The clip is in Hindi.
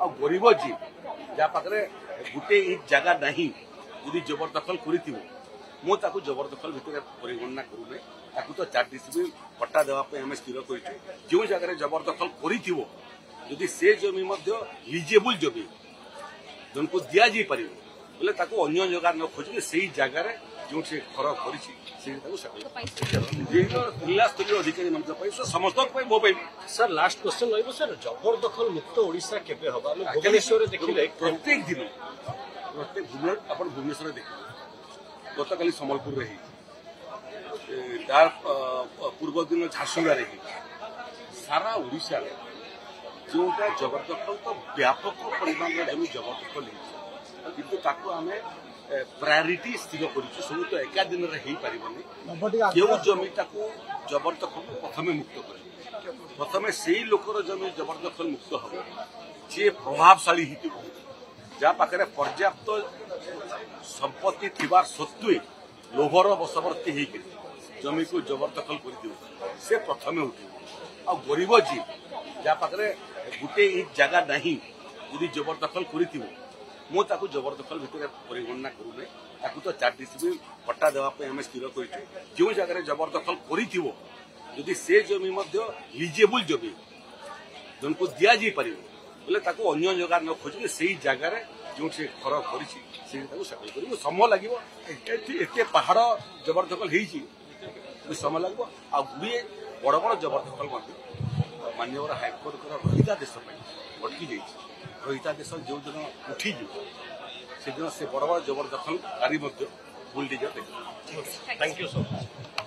आ गरीब जी जहाँ पाखे गोटे जगह नहीं यदि जबरदखल कर जबरदखल भितर परिगणना करूना ताकू तो 4 डिसिमिल पट्टा देवाई आम स्थिर कर जो जगह जबरदखल कर से जमी लिजेबुल जमी जन को दि जा पार बोले अन्य जगह न खोज से जगार जो से घर कर जिला स्तरीय अधिकारी समस्त मो सर लास्ट क्वेश्चन रही सर जबरदखल मुक्त ओडिशा केबे हबा भुवनेश्वर देखिले प्रत्येक दिन प्रत्येक भुवनेश्वर देखिए गत काली सम्बलपुर तार पूर्व दिन झारसुगुड़ा सारा ओडिशा जोटा जबरदखल तो व्यापक परिमाण जमी जबरदखल किंतु ताको आमे प्रायोरिटी स्थिर करूँ सब तो एका दिन में पारबनी जो जमी जबरदखल प्रथम मुक्त कर प्रथम से ही लोकर जमी जबरदखल मुक्त हम जी प्रभावशाली जहाँ पाखे पर्याप्त संपत्ति थिबार सत्वे लोभर बशवर्ती होकर जमी को जबरदखल कर से प्रथम उठे आ गरीब जी जहाँ पाखे गोटे जगह नहीं यदि जबरदखल कर जबरदखल भितर परिगणना करूना ताकू तो 4 डिसिमिल पट्टा देवाई आम स्थिर कर जो जगह जबरदखल कर से जमी लिजेबुल जमी जन को दि जा पार बोले अन्य जगह न खोज से जगार जो से घर कर समय लगे पहाड़ जबरदखल हो समय लगे आए बड़ बड़ जबरदखल माननीय हाइकोर्ट रहितादेश अटकी जाइए रहितादेश जो दिन उठी से दिन से बड़ बड़ जबरदखल कारी बुलडीजर देखा। Thank you so much.